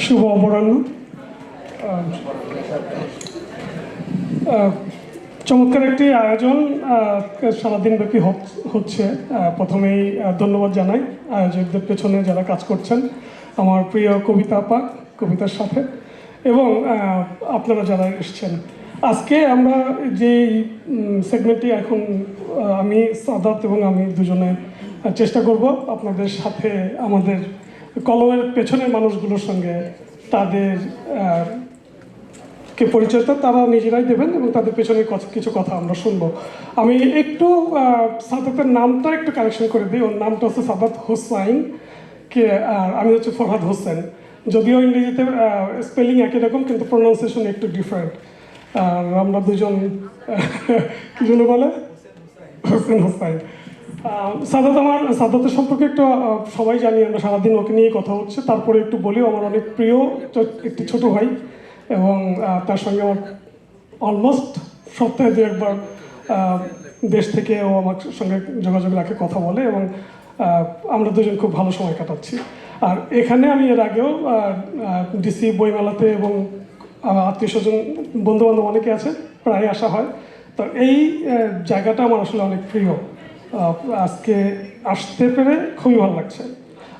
শুভ অপরাহ্ন। চমৎকার একটি আয়োজন সারাদিন ব্যাপী হচ্ছে। প্রথমেই ধন্যবাদ জানাই আয়োজকদের পেছনে যারা কাজ করছেন, আমার প্রিয় কবিতা আপা, কবিতার সাথে, এবং আপনারা যারা এসছেন। আজকে আমরা যে সেগমেন্টটি এখন আমি সাদাত এবং আমি দুজনে চেষ্টা করব আপনাদের সাথে আমাদের কলমের পেছনের মানুষগুলোর সঙ্গে তাদের কে পরিচয়টা তারা নিজেরাই দেবেন এবং তাদের পেছনে কিছু কথা আমরা শুনবো। আমি একটু সাদাতের নামটা একটু কারেকশন করে দিই। ওর নামটা হচ্ছে সাদাত হোসাইন, কে আর আমি হচ্ছে ফরহাদ হোসেন। যদিও ইংরেজিতে স্পেলিং একই রকম, কিন্তু প্রোনাউন্সিয়েশন একটু ডিফারেন্ট। আর আমরা দুজন কি জন্য বলে হোসেন হোসাইন। সাদাতের সম্পর্কে একটু সবাই জানি, আমরা সারাদিন ওকে নিয়ে কথা হচ্ছে। তারপরে একটু বলিও, আমার অনেক প্রিয় একটি ছোট ভাই, এবং তার সঙ্গে আমার অলমোস্ট সপ্তাহে দু একবার দেশ থেকে ও আমার সঙ্গে যোগাযোগ রাখে, কথা বলে, এবং আমরা দুজন খুব ভালো সময় কাটাচ্ছি। আর এখানে আমি এর আগেও ডিসি বইমেলাতে এবং আত্মীয় স্বজন বন্ধুবান্ধব অনেকে আছে, প্রায় আসা হয়। তো এই জায়গাটা আমার আসলে অনেক প্রিয়। আজকে আসতে পেরে খুবই ভালো লাগছে।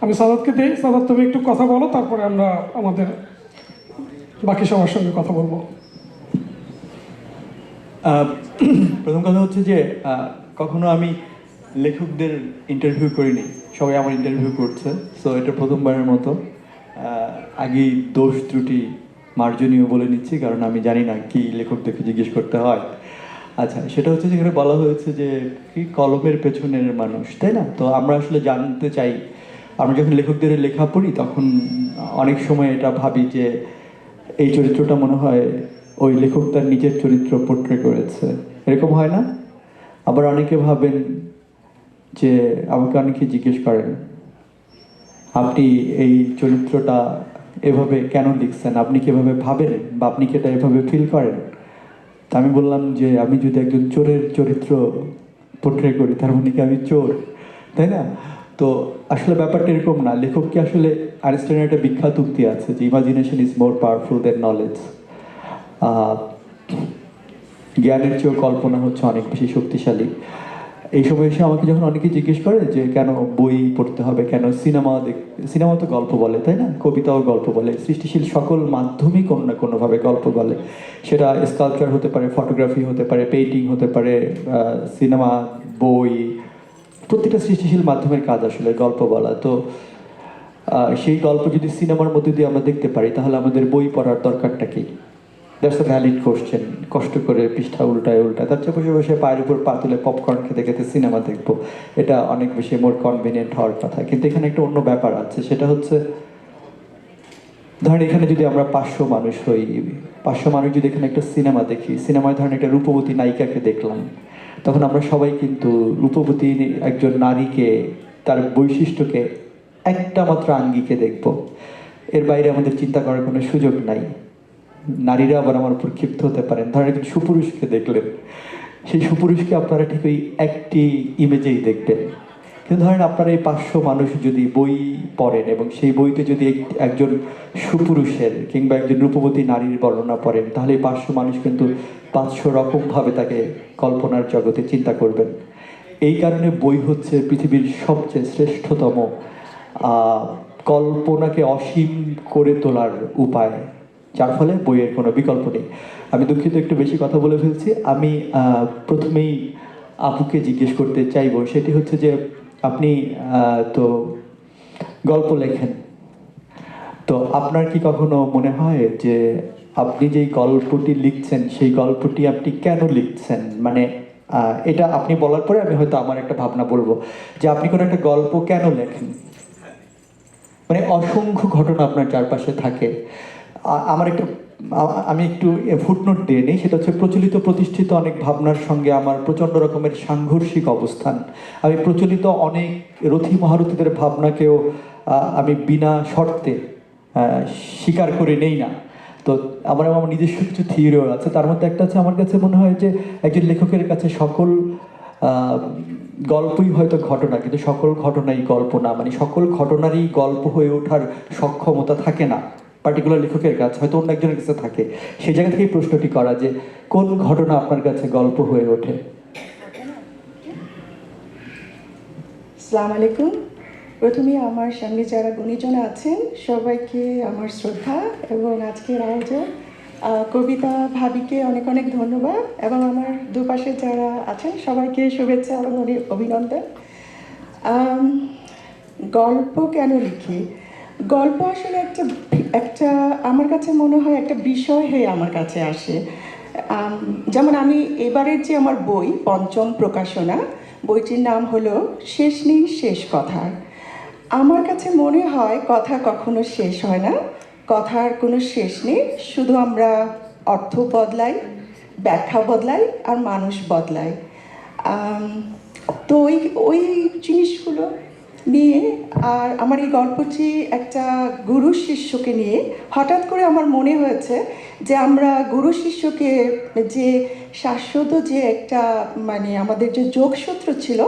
আমি সাদাতকে দিই। সাদাত, তুমি একটু কথা বলো, তারপরে আমরা আমাদের বাকি সবার সঙ্গে কথা বলবো। প্রথম কথা হচ্ছে যে কখনো আমি লেখকদের ইন্টারভিউ করিনি, সবাই আমার ইন্টারভিউ করছে। সো এটা প্রথমবারের মতো। আগেই দোষ ত্রুটি মার্জনীয় বলে নিচ্ছি, কারণ আমি জানি না কি লেখকদেরকে জিজ্ঞেস করতে হয়। আচ্ছা, সেটা হচ্ছে যেখানে বলা হয়েছে যে কি কলমের পেছনের মানুষ, তাই না? তো আমরা আসলে জানতে চাই, আমরা যখন লেখকদের লেখা পড়ি তখন অনেক সময় এটা ভাবি যে এই চরিত্রটা মনে হয় ওই লেখক তার নিজের চরিত্র পোট্রে করেছে, এরকম হয় না? আবার অনেকে ভাবেন যে, আমাকে অনেকে জিজ্ঞেস করেন, আপনি এই চরিত্রটা এভাবে কেন লিখছেন, আপনি কি এভাবে ভাবেন, বা আপনি কি এটা এভাবে ফিল করেন? তা আমি বললাম যে আমি যদি একজন চোরের চরিত্র পোট্রে করি, তার মানে কি আমি চোর, তাই না? তো আসলে ব্যাপারটা এরকম না। লেখককে আসলে আইনস্টাইনের একটা বিখ্যাত উক্তি আছে যে imagination is more powerful than knowledge. জ্ঞানের চেয়েও কল্পনা হচ্ছে অনেক বেশি শক্তিশালী। এই সময় এসে আমাকে যখন অনেকে জিজ্ঞেস করে যে কেন বই পড়তে হবে, কেন সিনেমা তো গল্প বলে, তাই না? কবিতাও গল্প বলে, সৃষ্টিশীল সকল মাধ্যমই কোনো না কোনোভাবে গল্প বলে। সেটা স্কাল্পচার হতে পারে, ফটোগ্রাফি হতে পারে, পেইন্টিং হতে পারে, সিনেমা, বই, প্রত্যেকটা সৃষ্টিশীল মাধ্যমের কাজ আসলে গল্প বলা। তো সেই গল্প যদি সিনেমার মধ্যে দিয়ে আমরা দেখতে পারি, তাহলে আমাদের বই পড়ার দরকারটা কি? That's a valid question. কষ্ট করে পৃষ্ঠা উল্টায় তার চেয়ে বসে বসে পায়ের উপর পা তুলে পপকর্ন খেতে খেতে সিনেমা দেখবো, এটা অনেক বেশি মোর কনভিনিয়েন্ট হওয়ার কথা। কিন্তু এখানে একটা অন্য ব্যাপার আছে, সেটা হচ্ছে ধরেন এখানে যদি আমরা 500 মানুষ হই, 500 মানুষ যদি এখানে একটা সিনেমা দেখি, সিনেমায় ধরেন একটা রূপবতী নায়িকাকে দেখলাম, তখন আমরা সবাই কিন্তু রূপবতী একজন নারীকে, তার বৈশিষ্ট্যকে একটা মাত্র আঙ্গিকে দেখব, এর বাইরে আমাদের চিন্তা করার কোনো সুযোগ নাই। নারীরা আবার আমার উপর ক্ষিপ্ত হতে পারেন। ধরেন একজন সুপুরুষকে দেখলেন, সেই সুপুরুষকে আপনারা ঠিক ওই একটি ইমেজেই দেখবেন। কিন্তু ধরেন আপনারা এই 500 মানুষ যদি বই পড়েন এবং সেই বইতে যদি একজন সুপুরুষের কিংবা একজন রূপবতী নারীর বর্ণনা পড়েন, তাহলে এই 500 মানুষ কিন্তু 500 রকমভাবে তাকে কল্পনার জগতে চিন্তা করবেন। এই কারণে বই হচ্ছে পৃথিবীর সবচেয়ে শ্রেষ্ঠতম কল্পনাকে অসীম করে তোলার উপায়, যার ফলে বইয়ের কোনো বিকল্প নেই। আমি দুঃখিত, একটু বেশি কথা বলে ফেলছি। আমি প্রথমেই আপুকে জিজ্ঞেস করতে চাইবো, সেটি হচ্ছে যে আপনি তো গল্প লেখেন, তো আপনার কি কখনো মনে হয় যে আপনি যেই গল্পটি লিখছেন সেই গল্পটি আপনি কেন লিখছেন? মানে এটা আপনি বলার পরে আমি হয়তো আমার একটা ভাবনা বলবো যে আপনি কোনো একটা গল্প কেন লেখেন। মানে অসংখ্য ঘটনা আপনার চারপাশে থাকে। আমার একটু আমি একটু ফুটনোট দিয়ে নিই, সেটা হচ্ছে প্রচলিত প্রতিষ্ঠিত অনেক ভাবনার সঙ্গে আমার প্রচণ্ড রকমের সাংঘর্ষিক অবস্থান। আমি প্রচলিত অনেক রথী মহারথীদের ভাবনাকেও আমি বিনা শর্তে স্বীকার করে নেই না। তো আমার আমার নিজস্ব কিছু থিওরিও আছে, তার মধ্যে একটা আছে, আমার কাছে মনে হয় যে একজন লেখকের কাছে সকল গল্পই হয়তো ঘটনা, কিন্তু সকল ঘটনাই গল্প না, মানে সকল ঘটনারই গল্প হয়ে ওঠার সক্ষমতা থাকে না পার্টিকুলার লেখকের কাছে, হয়তো অন্য একজনের কাছে থাকে। সেই জায়গা থেকেই প্রশ্নটি করা যে কোন ঘটনা আপনার কাছে গল্প হয়ে ওঠে? আসসালামু আলাইকুম। প্রথমে আমার সামনে যারা গুণীজন আছেন সবাইকে আমার শ্রদ্ধা এবং আজকের আয়োজন কবিতা ভাবিকে অনেক অনেক ধন্যবাদ, এবং আমার দুপাশে যারা আছেন সবাইকে শুভেচ্ছা এবং অভিনন্দন। আম, গল্প কেন লিখি? গল্প আসলে একটা একটা আমার কাছে মনে হয় একটা বিষয় হয়ে আমার কাছে আসে। যেমন আমি এবারের যে আমার বই পঞ্চম প্রকাশনা, বইটির নাম হলো শেষ নেই শেষ কথার। আমার কাছে মনে হয় কথা কখনো শেষ হয় না, কথার কোনো শেষ নেই, শুধু আমরা অর্থ বদলাই, ব্যাখ্যা বদলাই আর মানুষ বদলাই। তো ওই ওই জিনিসগুলো নিয়ে আর আমার এই গল্পটি একটা গুরু শিষ্যকে নিয়ে। হঠাৎ করে আমার মনে হয়েছে যে আমরা গুরু শিষ্যকে যে শাশ্বত যে একটা মানে আমাদের যে যোগসূত্র ছিল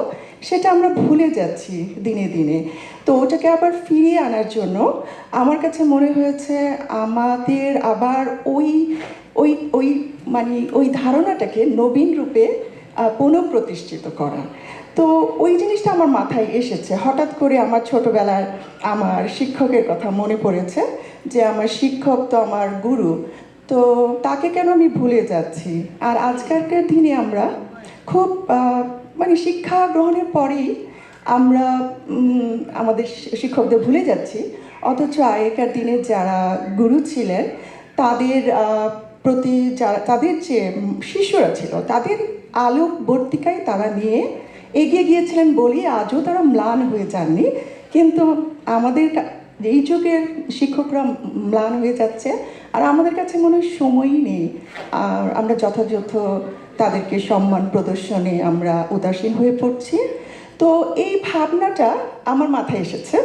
সেটা আমরা ভুলে যাচ্ছি দিনে দিনে। তো ওটাকে আবার ফিরিয়ে আনার জন্য আমার কাছে মনে হয়েছে আমাদের আবার ওই ওই ওই মানে ওই ধারণাটাকে নবীন রূপে পুনঃপ্রতিষ্ঠিত করা। তো ওই জিনিসটা আমার মাথায় এসেছে হঠাৎ করে। আমার ছোটবেলার আমার শিক্ষকের কথা মনে পড়েছে যে আমার শিক্ষক তো আমার গুরু, তো তাকে কেন আমি ভুলে যাচ্ছি। আর আজকালকার দিনে আমরা খুব মানে শিক্ষা গ্রহণের পরেই আমরা আমাদের শিক্ষকদের ভুলে যাচ্ছি, অথচ আগেকার দিনে যারা গুরু ছিলেন তাদের প্রতি যারা তাদের যে শিষ্যরা ছিল তাদের আলোকবর্তিকায় তারা নিয়ে এগিয়ে গিয়েছিলেন বলেই আজও তারা ম্লান হয়ে যাননি। কিন্তু আমাদের এই যুগের শিক্ষকরা ম্লান হয়ে যাচ্ছে, আর আমাদের কাছে মনে হয় সময়ই নেই। আর আমরা যথাযথ তাদেরকে সম্মান প্রদর্শনে আমরা উদাসীন হয়ে পড়ছি। তো এই ভাবনাটা আমার মাথায় এসেছে,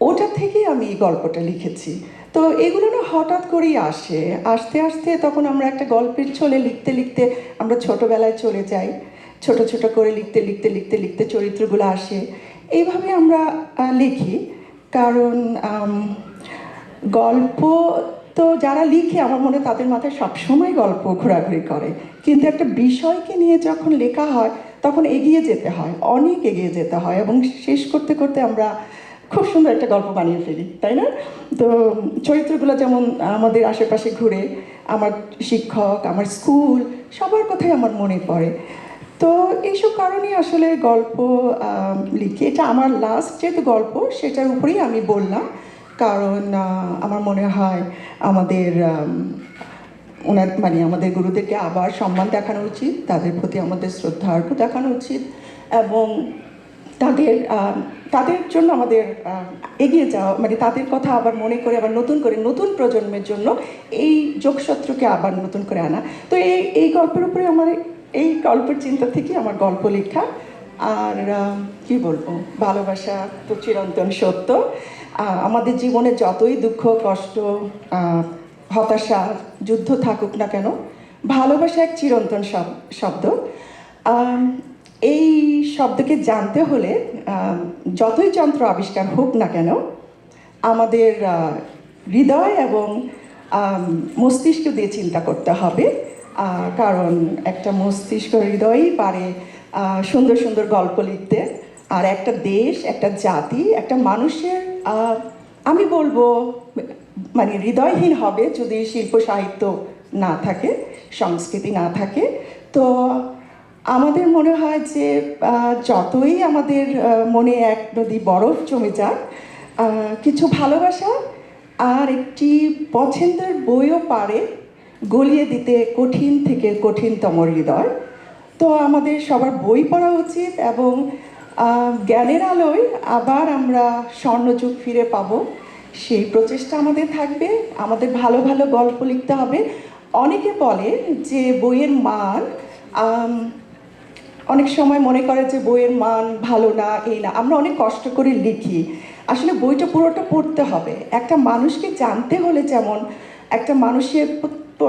ওটা থেকেই আমি এই গল্পটা লিখেছি। তো এগুলো না হঠাৎ করেই আসে, আস্তে আস্তে তখন আমরা একটা গল্পের ছলে লিখতে লিখতে আমরা ছোটোবেলায় চলে যাই, ছোট ছোট করে লিখতে লিখতে লিখতে লিখতে চরিত্রগুলো আসে, এইভাবে আমরা লিখি। কারণ গল্প তো যারা লিখে আমার মনে হয় তাদের মাথায় সবসময় গল্প ঘোরাঘুরি করে, কিন্তু একটা বিষয়কে নিয়ে যখন লেখা হয় তখন এগিয়ে যেতে হয়, অনেক এগিয়ে যেতে হয়, এবং শেষ করতে করতে আমরা খুব সুন্দর একটা গল্প বানিয়ে ফেলি, তাই না? তো চরিত্রগুলো যেমন আমাদের আশেপাশে ঘুরে, আমার শিক্ষক, আমার স্কুল, সবার কথাই আমার মনে পড়ে। তো এইসব কারণেই আসলে গল্প লিখি। এটা আমার লাস্ট যেহেতু গল্প সেটার উপরেই আমি বললাম, কারণ আমার মনে হয় আমাদের ওনার মানে আমাদের গুরুদেরকে আবার সম্মান দেখানো উচিত, তাদের প্রতি আমাদের শ্রদ্ধার্ঘ দেখানো উচিত, এবং তাদের তাদের জন্য আমাদের এগিয়ে যাওয়া, মানে তাদের কথা আবার মনে করে আবার নতুন করে নতুন প্রজন্মের জন্য এই যোগসূত্রকে আবার নতুন করে আনা। তো এই গল্পের উপরে আমার এই গল্পের চিন্তা থেকে আমার গল্প লেখা। আর কি বলবো, ভালোবাসা তো চিরন্তন সত্য। আমাদের জীবনে যতই দুঃখ কষ্ট হতাশা যুদ্ধ থাকুক না কেন, ভালোবাসা এক চিরন্তন শব্দ। এই শব্দকে জানতে হলে যতই যন্ত্র আবিষ্কার হোক না কেন, আমাদের হৃদয় এবং মস্তিষ্ক দিয়ে চিন্তা করতে হবে। কারণ একটা মস্তিষ্ক হৃদয়ই পারে সুন্দর সুন্দর গল্প লিখতে। আর একটা দেশ, একটা জাতি, একটা মানুষের আমি বলবো মানে হৃদয়হীন হবে যদি শিল্প সাহিত্য না থাকে, সংস্কৃতি না থাকে। তো আমাদের মনে হয় যে যতই আমাদের মনে এক নদী বরফ জমে যাক, কিছু ভালোবাসা আর একটি পছন্দের বইও পারে গলিয়ে দিতে কঠিন থেকে কঠিনতম হৃদয়। তো আমাদের সবার বই পড়া উচিত, এবং জ্ঞানের আলোয় আবার আমরা স্বর্ণযুগ ফিরে পাবো, সেই প্রচেষ্টা আমাদের থাকবে। আমাদের ভালো ভালো গল্প লিখতে হবে। অনেকে বলে যে বইয়ের মান, অনেক সময় মনে করে যে বইয়ের মান ভালো না, এই না, আমরা অনেক কষ্ট করে লিখি। আসলে বইটা পুরোটা পড়তে হবে। একটা মানুষকে জানতে হলে যেমন একটা মানুষের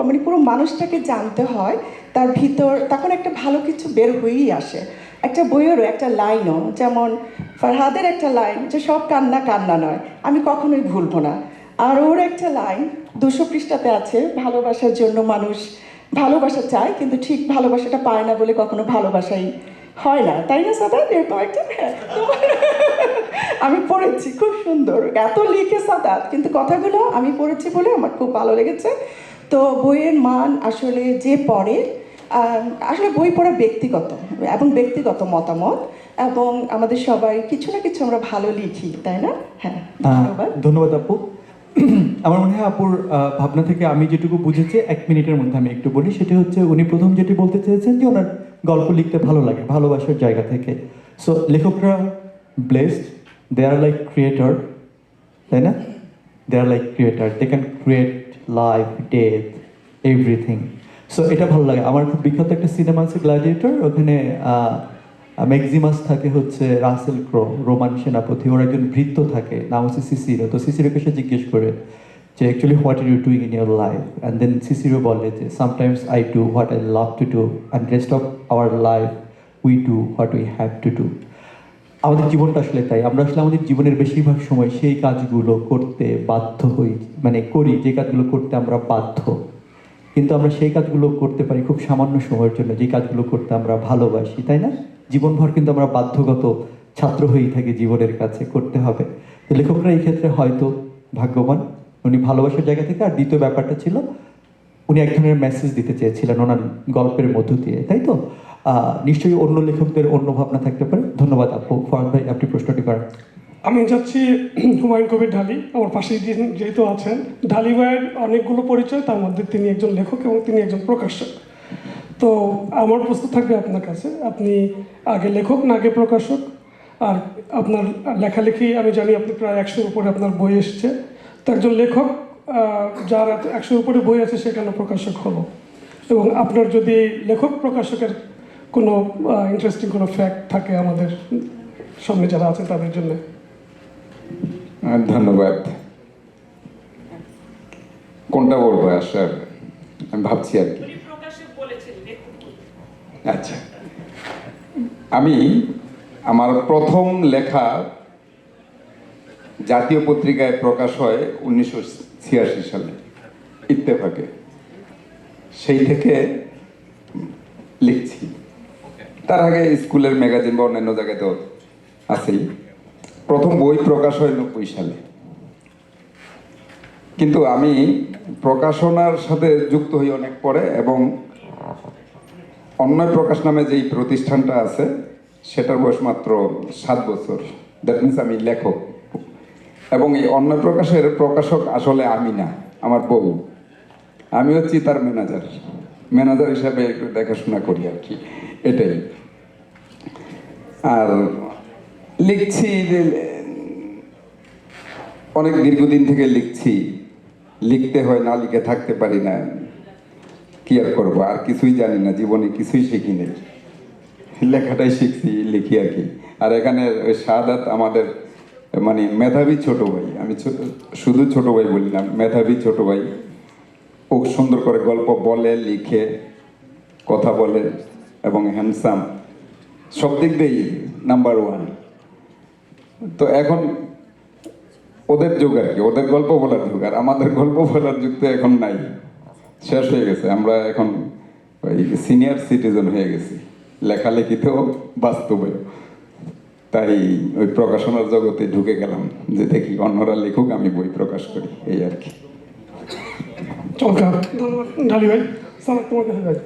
মানে পুরো মানুষটাকে জানতে হয়, তার ভিতর তখন একটা ভালো কিছু বের হয়েই আসে। একটা বইয়েরও একটা লাইনও, যেমন ফারহাদের একটা লাইন যে সব কান্না কান্না নয়, আমি কখনোই ভুলবো না। আর ওর একটা লাইন 200 পৃষ্ঠাতে আছে, ভালোবাসার জন্য মানুষ ভালোবাসা চায় কিন্তু ঠিক ভালোবাসাটা পায় না বলে কখনো ভালোবাসাই হয় না, তাই না সাদাত? এরকম একটা, হ্যাঁ, আমি পড়েছি, খুব সুন্দর, এত লিখে সাদাত, কিন্তু কথাগুলো আমি পড়েছি বলে আমার খুব ভালো লেগেছে। তো বইয়ের মান আসলে যে পড়ে, আসলে বই পড়া ব্যক্তিগত এবং ব্যক্তিগত মতামত, এবং আমাদের সবাই কিছু না কিছু আমরা ভালো লিখি, তাই না? হ্যাঁ, ধন্যবাদ। ধন্যবাদ আপু। আমার মনে হয় আপুর ভাবনা থেকে আমি যেটুকু বুঝেছি 1 মিনিটের মধ্যে আমি একটু বলি। সেটা হচ্ছে উনি প্রথম যেটি বলতে চেয়েছেন যে ওনার গল্প লিখতে ভালো লাগে ভালোবাসার জায়গা থেকে। সো লেখকরা blessed, they are like creator, তাই না? They are like creator, they can create life, death, everything. So এটা ভালো লাগে। আমার খুব বিখ্যাত একটা সিনেমা আছে গ্ল্যাডিয়েটর, ওখানে ম্যাক্সিমাস থাকে হচ্ছে রাসেল ক্রো, রোমান সেনাপতি, ওর একজন ভৃত্য থাকে, নাম হচ্ছে সিসিরো। তো সিসিরোকে সে জিজ্ঞেস করে যে actually what are you doing in your life, and then Cicero বলে যে sometimes I do what I love to do and rest of our life we do what we have to do. আমাদের জীবনটা আসলে তাই, আমরা আসলে আমাদের জীবনের বেশিরভাগ সময় সেই কাজগুলো করতে বাধ্য হই, মানে করি যে কাজগুলো করতে আমরা বাধ্য, কিন্তু আমরা সেই কাজগুলো করতে পারি খুব সামান্য সময়ের জন্য, যে কাজগুলো করতে আমরা ভালোবাসি, তাই না? জীবনভর কিন্তু আমরা বাধ্যগত ছাত্র হয়েই থাকি, জীবনের কাছে করতে হবে। তো লেখকরা এই ক্ষেত্রে হয়তো ভাগ্যবান, উনি ভালোবাসার জায়গা থেকে। আর দ্বিতীয় ব্যাপারটা ছিল উনি এক ধরনের মেসেজ দিতে চেয়েছিলেন ওনার গল্পের মধ্য দিয়ে, তাই তো? নিশ্চয়ই অন্য লেখকদের অন্য ভাবনা থাকতে পারে। ধন্যবাদ আপু। ফরহাদ ভাই, আপনি প্রশ্নটি করেন। আমি যাচ্ছি হুমায়ুন কবির ঢালি, আমার পাশেই যেহেতু আছেন। ঢালি ভাইয়ের অনেকগুলো পরিচয়, তার মধ্যে তিনি একজন লেখক এবং তিনি একজন প্রকাশক। তো আমার প্রশ্ন থাকবে আপনার কাছে, আপনি আগে লেখক না আগে প্রকাশক? আর আপনার লেখালেখি আমি জানি আপনি প্রায় 100-র উপরে আপনার বই এসছে। তো একজন লেখক যার 100-র উপরে বই আছে সে কেন প্রকাশক হলো? এবং আপনার যদি লেখক প্রকাশকের কোনো ইন্টারেস্টিং কোনো ফ্যাক্ট থাকে আমাদের সামনে যারা আছেন তাদের জন্য। ধন্যবাদ। কোনটা বলবো আশা, আমি ভাবছি আর কি। আচ্ছা, আমি আমার প্রথম লেখা জাতীয় পত্রিকায় প্রকাশ হয় 1986 সালে, ইত্তেফাকে। সেই থেকে লিখছি। তার আগে স্কুলের ম্যাগাজিন বা অন্যান্য জায়গায় তো আছেই। প্রথম বই প্রকাশ হয় 90 সালে। কিন্তু আমি প্রকাশনার সাথে যুক্ত হই অনেক পরে, এবং অন্যয় প্রকাশ নামে যেই প্রতিষ্ঠানটা আছে সেটার বয়স মাত্র 7 বছর। দ্যাট মিনস আমি লেখক, এবং এই অন্যয় প্রকাশের প্রকাশক আসলে আমি না, আমার বউ। আমি হচ্ছি তার ম্যানেজার হিসাবে একটু দেখাশোনা করি আর কি, এটাই। আর লিখছি যে অনেক দীর্ঘদিন থেকে লিখছি, লিখতে হয়, না লিখে থাকতে পারি না, কি আর করবো, আর কিছুই জানি না, জীবনে কিছুই শিখি নেই, লেখাটাই শিখছি, লিখি আর কি। আর এখানে ওই শাহাদাত আমাদের মানে মেধাবী ছোট ভাই, আমি শুধু ছোট ভাই বলি না, মেধাবী ছোট ভাই। ও সুন্দর করে গল্প বলে, লিখে, কথা বলে, এবং হ্যান্ডসাম, সব দিক দিয়েই নাম্বার 1। তো এখন ওদের যুগ আর কি, ওদের গল্প বলার যুগ, আর আমাদের গল্প বলার যুগ তো এখন নাই, শেষ হয়ে গেছে। আমরা এখন ওই সিনিয়র সিটিজেন হয়ে গেছি, লেখালেখিতেও বাস্তবে। তাই ওই প্রকাশনার জগতে ঢুকে গেলাম, যে দেখি অন্যরা লেখুক, আমি বই প্রকাশ করি, এই আর কি। চমৎকার, ধন্যবাদ ঢালি ভাই। সালাম, তোমার কাছে যাই।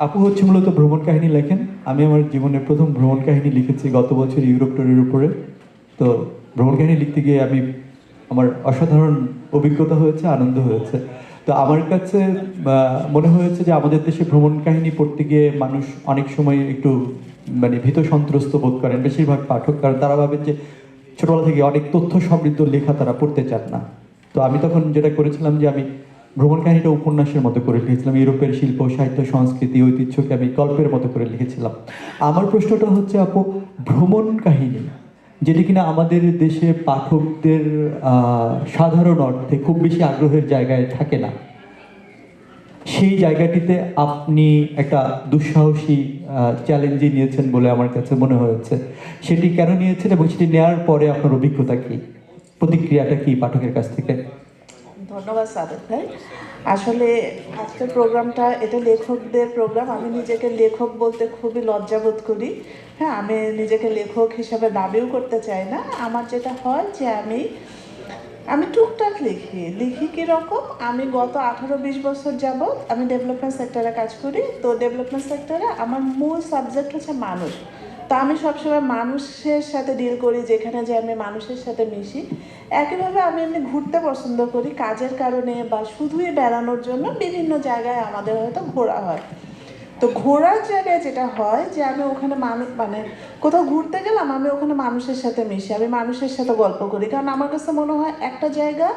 আপু হচ্ছে মূলত ভ্রমণ কাহিনী লেখেন। আমি আমার জীবনের প্রথম ভ্রমণ কাহিনী লিখেছি গত বছর ইউরোপ ট্যুরের উপরে। তো ভ্রমণ কাহিনী লিখতে গিয়ে আমার অসাধারণ অভিজ্ঞতা হয়েছে, আনন্দ হয়েছে। তো আমার কাছে মনে হয়েছে যে আমাদের দেশে ভ্রমণ কাহিনী পড়তে গিয়ে মানুষ অনেক সময় একটু মানে ভীত সন্ত্রস্ত বোধ করেন, বেশিরভাগ পাঠক, কারণ তারা ভাবেন যে ছোটবেলা থেকে অনেক তথ্য সমৃদ্ধ লেখা তারা পড়তে চান না। তো আমি তখন যেটা করেছিলাম যে আমি ভ্রমণ কাহিনীটা উপন্যাসের মতো করে লিখেছিলাম, ইউরোপের শিল্প, সাহিত্য, সংস্কৃতি, ঐতিহ্যকে আমি গল্পের মতো করে লিখেছিলাম। আমার প্রশ্নটা হচ্ছে আপু, ভ্রমণ কাহিনী যেটি কিনা আমাদের দেশে পাঠকদের সাধারণ অর্থে খুব বেশি আগ্রহের জায়গায় থাকে না, সেই জায়গাটিতে আপনি একটা দুঃসাহসী চ্যালেঞ্জই নিয়েছেন বলে আমার কাছে মনে হয়েছে। সেটি কেন নিয়েছেন এবং সেটি নেওয়ার পরে আপনার অভিজ্ঞতা কি, প্রতিক্রিয়াটা কি পাঠকের কাছ থেকে? ধন্যবাদ সাদেক ভাই। আসলে আজকের প্রোগ্রামটা এটা লেখকদের প্রোগ্রাম। আমি নিজেকে লেখক বলতে খুবই লজ্জাবোধ করি। হ্যাঁ, আমি নিজেকে লেখক হিসাবে দাবিও করতে চাই না। আমার যেটা হয় যে আমি টুকটাক লিখি কীরকম, আমি গত 18-20 বছর যাবৎ আমি ডেভেলপমেন্ট সেক্টরে কাজ করি। তো ডেভেলপমেন্ট সেক্টরে আমার মূল সাবজেক্ট হচ্ছে মানুষ। তো আমি সবসময় মানুষের সাথে ডিল করি, যেখানে যে আমি মানুষের সাথে মিশি। একইভাবে আমি এমনি ঘুরতে পছন্দ করি কাজের কারণে বা শুধুই বেড়ানোর জন্য। বিভিন্ন জায়গায় আমাদের হয়তো ঘোরা হয়। তো ঘোরার জায়গায় যেটা হয় যে আমি ওখানে মানে কোথাও ঘুরতে গেলাম, আমি ওখানে মানুষের সাথে মিশি, আমি মানুষের সাথে গল্প করি। কারণ আমার কাছে মনে হয় একটা জায়গা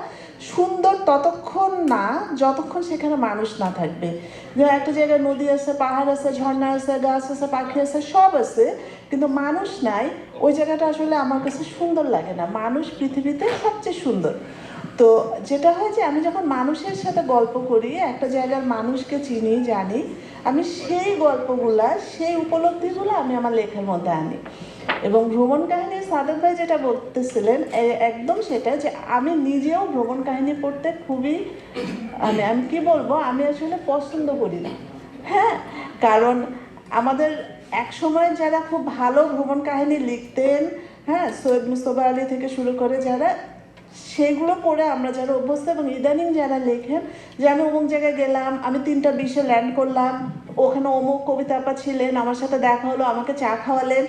সুন্দর ততক্ষণ না যতক্ষণ সেখানে মানুষ না থাকবে। যে একটা জায়গায় নদী আছে, পাহাড় আছে, ঝর্ণা আছে, গাছ আছে, পাখি আছে, সব আছে, কিন্তু মানুষ নাই, ওই জায়গাটা আসলে আমার কাছে সুন্দর লাগে না। মানুষ পৃথিবীতে সবচেয়ে সুন্দর। তো যেটা হয় যে আমি যখন মানুষের সাথে গল্প করি, একটা জায়গার মানুষকে চিনি, জানি, আমি সেই গল্পগুলা, সেই উপলব্ধিগুলো আমি আমার লেখার মধ্যে আনি। এবং ভ্রমণ কাহিনী সাদেক ভাই যেটা বলতেছিলেন একদম সেটা, যে আমি নিজেও ভ্রমণ কাহিনী পড়তে খুবই আমি কি বলবো, আমি আসলে পছন্দ করি না। হ্যাঁ, কারণ আমাদের এক সময় যারা খুব ভালো ভ্রমণ কাহিনী লিখতেন, হ্যাঁ, সৈয়দ মুস্তফা আলী থেকে শুরু করে যারা, সেগুলো পড়ে আমরা যারা অভ্যস্ত, এবং ইদানিং যারা লেখেন যে আমি অমুক জায়গায় গেলাম, আমি 3:20 ল্যান্ড করলাম, ওখানে অমুক কবিতা আপা ছিলেন, আমার সাথে দেখা হলো, আমাকে চা খাওয়ালেন,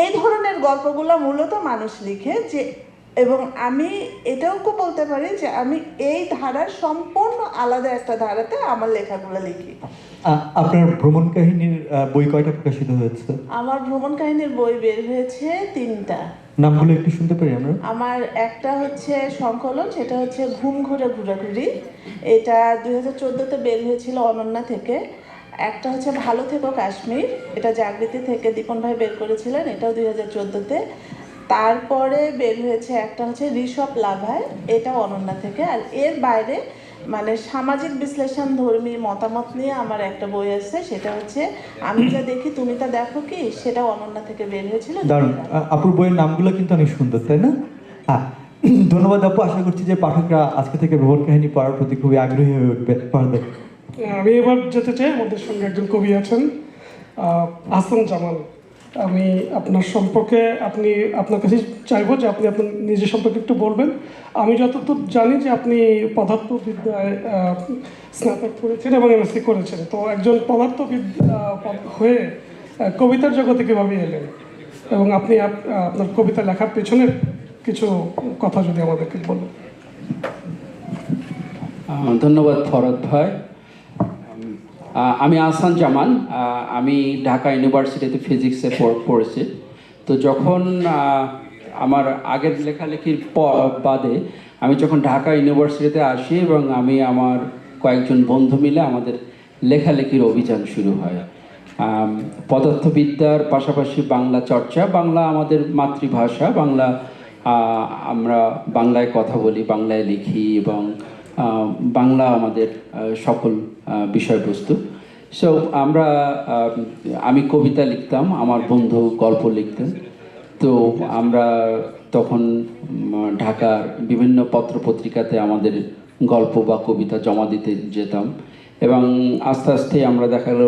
এই ধরনের গল্পগুলো মূলত মানুষ লিখে। যে এবং আমি এটাও বলতে পারি যে আমি এই ধারার সম্পূর্ণ আলাদা একটা ধারাতে আমার লেখাগুলো লিখি। আপনার ভ্রমণ কাহিনীর বই কয়টা প্রকাশিত হয়েছে? আমার ভ্রমণ কাহিনীর বই বের হয়েছে 3টা। নামগুলো একটু শুনতে পারি আমরা? আমার একটা হচ্ছে সংকলন, সেটা হচ্ছে ঘুম ঘুরে ঘোরাঘুরি, এটা 2014-তে বের হয়েছিল অনন্যা থেকে। একটা হচ্ছে ভালো থেকো কাশ্মীর, এটা জাগৃতি থেকে দীপন ভাই বের করেছিলেন, এটাও 2014-তে। তারপরে বের হয়েছে একটা হচ্ছে ঋষভ লাভায়, এটা অনন্যা থেকে। আর এর বাইরে মানে সামাজিক বিশ্লেষণ ধর্মী মতামত নিয়ে আমার একটা বই আছে, সেটা হচ্ছে আমি যা দেখি তুমি তা দেখো কি, সেটা অনন্যা থেকে বের হয়েছিল। দারুণ। আপুর বইয়ের নামগুলো কিন্তু অনেক সুন্দর, তাই না? ধন্যবাদ আপু। আশা করছি যে পাঠকরা আজকে থেকে ভ্রমণ কাহিনী পড়ার প্রতি খুবই আগ্রহী হয়ে উঠবে। আমি এবার যেতে চাই, আমাদের সঙ্গে একজন কবি আছেন, আহসান জামান। আমি আপনার সম্পর্কে আপনার কাছে চাইবো যে আপনি আপনার নিজের সম্পর্কে একটু বলবেন। আমি যতদূর জানি যে আপনি পদার্থবিদ্যায় স্নাতক করেছেন এবং এমএসসি করেছেন। তো একজন পদার্থবিদ হয়ে কবিতার জগতে কীভাবে এলেন, এবং আপনি আপনার কবিতা লেখার পেছনের কিছু কথা যদি আমাদেরকে বলেন। ধন্যবাদ ফরদ ভাই। আমি আহসান জামান। আমি ঢাকা ইউনিভার্সিটিতে ফিজিক্সে পড়েছি। তো যখন আমার আগের লেখালেখির বাদে আমি যখন ঢাকা ইউনিভার্সিটিতে আসি, এবং আমি আমার কয়েকজন বন্ধু মিলে আমাদের লেখালেখির অভিযান শুরু হয়। পদার্থবিদ্যার পাশাপাশি বাংলা চর্চা, বাংলা আমাদের মাতৃভাষা, বাংলা আমরা বাংলায় কথা বলি, বাংলায় লিখি, এবং বাংলা আমাদের সকল বিষয়বস্তু। সো আমি কবিতা লিখতাম, আমার বন্ধু গল্প লিখতেন। তো আমরা তখন ঢাকার বিভিন্ন পত্রপত্রিকাতে আমাদের গল্প বা কবিতা জমা দিতে যেতাম, এবং আস্তে আস্তে আমরা দেখা গেল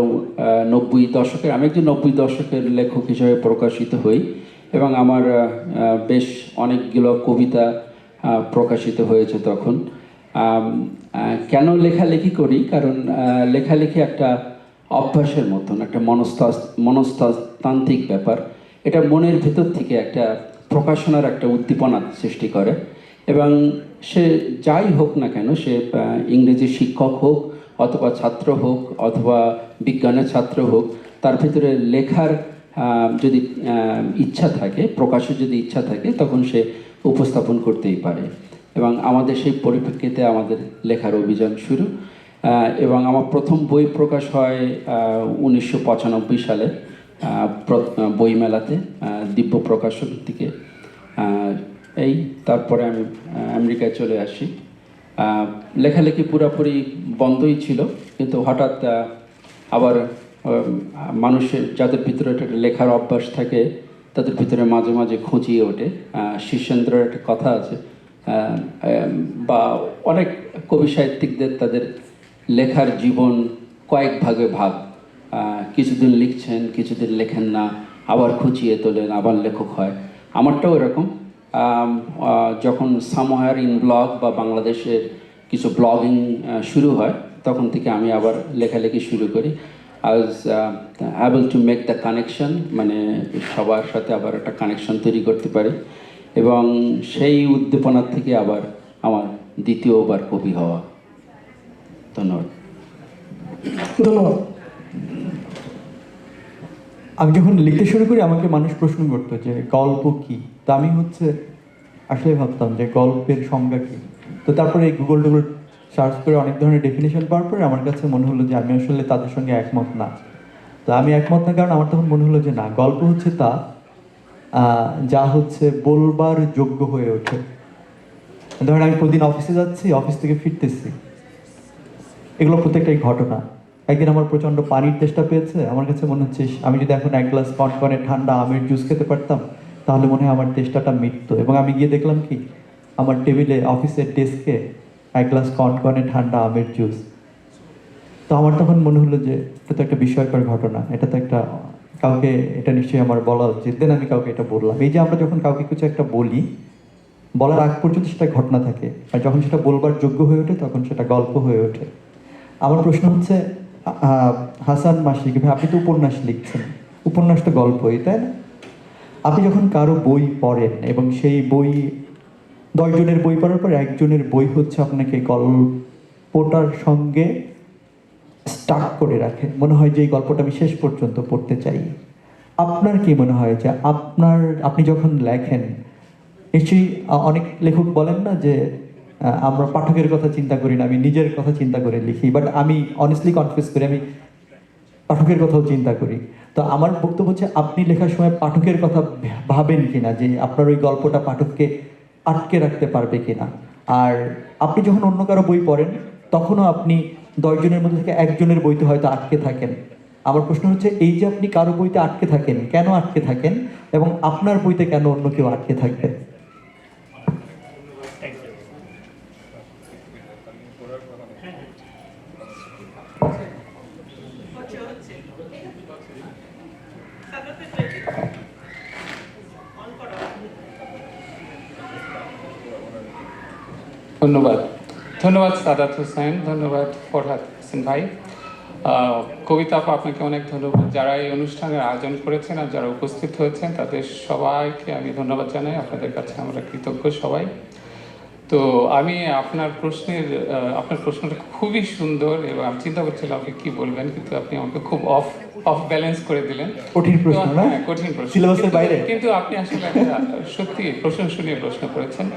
90 দশকের, আমি একজন 90 দশকের লেখক হিসেবে প্রকাশিত হই, এবং আমার বেশ অনেকগুলো কবিতা প্রকাশিত হয়েছে তখন। কেন লেখালেখি করি? কারণ লেখালেখি একটা অভ্যাসের মতন, একটা মনস্তান্ত্রিক ব্যাপার। এটা মনের ভেতর থেকে একটা প্রকাশনার একটা উদ্দীপনা সৃষ্টি করে, এবং সে যাই হোক না কেন, সে ইংরেজি শিক্ষক হোক, অথবা ছাত্র হোক, অথবা বিজ্ঞানের ছাত্র হোক, তার ভিতরে লেখার যদি ইচ্ছা থাকে, প্রকাশের যদি ইচ্ছা থাকে, তখন সে উপস্থাপন করতেই পারে। এবং আমাদের সেই পরিপ্রেক্ষিতে আমাদের লেখার অভিযান শুরু, এবং আমার প্রথম বই প্রকাশ হয় 1995 সালে বইমেলাতে, দিব্য প্রকাশন থেকে। তারপরে আমি আমেরিকায় চলে আসি। লেখালেখি পুরোপুরি বন্ধই ছিল। কিন্তু হঠাৎ আবার মানুষের যাদের ভিতরে একটা লেখার অভ্যাস থাকে তাদের ভিতরে মাঝে মাঝে খুঁচিয়ে ওঠে। শীর্ষেন্দ্রের একটা কথা আছে, বা অনেক কবি সাহিত্যিকদের তাদের লেখার জীবন কয়েক ভাগে ভাগ। কিছুদিন লিখছেন, কিছুদিন লেখেন না, আবার খুঁচিয়ে তোলেন, আবার লেখক হয়। আমারটাও এরকম। যখন সামহার ইন ব্লগ বা বাংলাদেশের কিছু ব্লগিং শুরু হয়, তখন থেকে আমি আবার লেখালেখি শুরু করি। I was able to make the connection, মানে সবার সাথে আবার একটা কানেকশন তৈরি করতে পারি, এবং সেই উদ্দীপনার থেকে আবার আমার দ্বিতীয়বার কবি হওয়া। ধন্যবাদ। ধন্যবাদ। আমি যখন লিখতে শুরু করি আমাকে মানুষ প্রশ্ন করতো যে গল্প কি, তা আমি আসলে ভাবতাম যে গল্পের সংজ্ঞা কি। তো তারপরে গুগল টুগল সার্চ করে অনেক ধরনের ডেফিনেশন পাওয়ার পরে আমার কাছে মনে হলো যে আমি আসলে তাদের সঙ্গে একমত না। তো আমি একমত না কারণ আমার তখন মনে হলো যে না, গল্প হচ্ছে তা যা বলবার যোগ্য হয়ে ওঠে। ধরেন আমি প্রতিদিন অফিসে যাচ্ছি, অফিস থেকে ফিরতেছি, এগুলো প্রত্যেকটাই ঘটনা। একদিন আমার প্রচণ্ড পানির তেষ্টা পেয়েছে, আমার কাছে মনে হচ্ছে আমি যদি এখন এক গ্লাস কনকনে ঠান্ডা আমের জুস খেতে পারতাম তাহলে মনে হয় আমার তেষ্টাটা মিটতো। এবং আমি গিয়ে দেখলাম কি, আমার টেবিলে অফিসের ডেস্কে এক গ্লাস কনকনে ঠান্ডা আমের জুস। তো আমার তখন মনে হলো যে এটা তো একটা বিস্ময়কর ঘটনা, এটা তো একটা কাউকে এটা নিশ্চয়ই আমার বলা উচিত। দেন আমি কাউকে এটা বললাম। এই যে আমরা যখন কাউকে কিছু একটা বলি, বলার আগ পর্যন্ত সেটা ঘটনা থাকে, আর যখন সেটা বলবার যোগ্য হয়ে ওঠে তখন সেটা গল্প হয়ে ওঠে। আমার প্রশ্ন হচ্ছে, হাসান মাসিক ভাই, আপনি তো উপন্যাস লিখছেন, উপন্যাস তো গল্পই, তাই না? আপনি যখন কারো বই পড়েন এবং সেই বই 10 জনের বই পড়ার পর একজনের বই আপনাকে গল্পটার সঙ্গে স্টাক করে রাখে, মনে হয় যে এই গল্পটা আমি শেষ পর্যন্ত পড়তে চাই। আপনার কি মনে হয় যে আপনি যখন লেখেন, নিশ্চয়ই অনেক লেখক বলেন না যে আমরা পাঠকের কথা চিন্তা করি না, আমি নিজের কথা চিন্তা করে লিখি, বাট আমি অনেস্টলি কনফিউজ করি, আমি পাঠকের কথাও চিন্তা করি। তো আমার বক্তব্য হচ্ছে, আপনি লেখার সময় পাঠকের কথা ভাবেন কিনা, যে আপনার ওই গল্পটা পাঠককে আটকে রাখতে পারবে কিনা। আর আপনি যখন অন্য কারো বই পড়েন তখনও আপনি 10 জনের মধ্যে থেকে একজনের বইতে হয়তো আটকে থাকেন। আমার প্রশ্ন হচ্ছে, এই যে আপনি কারো বইতে আটকে থাকেন, কেন আটকে থাকেন, এবং আপনার বইতে কেন অন্য কেউ আটকে থাকবে? ধন্যবাদ সাদাত হোসেন, ধন্যবাদ ফরহাদ হোসেন ভাই, কবিতা আপা আপনাকে অনেক ধন্যবাদ। যারা এই অনুষ্ঠানের আয়োজন করেছেন আর যারা উপস্থিত হয়েছেন তাদের সবাইকে আমি ধন্যবাদ জানাই। আপনাদের কাছে আমরা কৃতজ্ঞ সবাই। তো আমি আপনার প্রশ্নটা খুবই সুন্দর, এবং আমি চিন্তা করছিলাম আপনি কি বলবেন, কিন্তু আপনি আমাকে খুব অফ ব্যালেন্স করে দিলেন। কঠিন প্রশ্ন না? হ্যাঁ, কঠিন প্রশ্ন, সিলেবাসের বাইরে। কিন্তু আপনি আসলে একটা সত্যি প্রশংসনীয় প্রশ্ন করেছেন।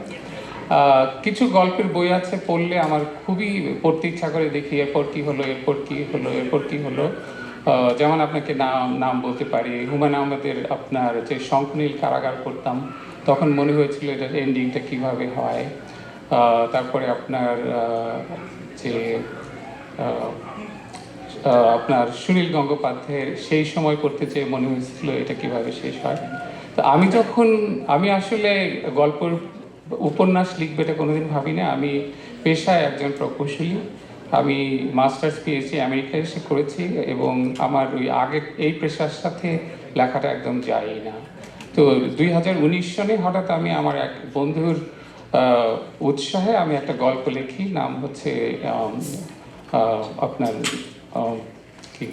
কিছু গল্পের বই আছে, পড়লে আমার খুবই পড়তে ইচ্ছা করে, দেখি এরপর কি হলো, এরপর কি হলো, এরপর কি হলো। যেমন আপনাকে নাম বলতে পারি, হুমায়ুন আহমেদের আপনার যে শঙ্খনীল কারাগার পড়তাম, তখন মনে হয়েছিল এটার এন্ডিংটা কিভাবে হয়। তারপরে আপনার যে আপনার সুনীল গঙ্গোপাধ্যায়ের সেই সময় পড়তে চেয়ে মনে হয়েছিল এটা কিভাবে শেষ হয়। তো আমি আসলে গল্পের উপন্যাস লিখবে এটা কোনোদিন ভাবি না। আমি পেশায় একজন প্রকৌশলী, আমি মাস্টার্স পিএইচডি আমেরিকায় এসে করেছি, এবং আমার ওই আগে এই পেশার সাথে লেখাটা একদম যায়ই না। তো 2019 সনে হঠাৎ আমি আমার এক বন্ধুর উৎসাহে আমি একটা গল্প লিখি, নাম হচ্ছে আপনার কি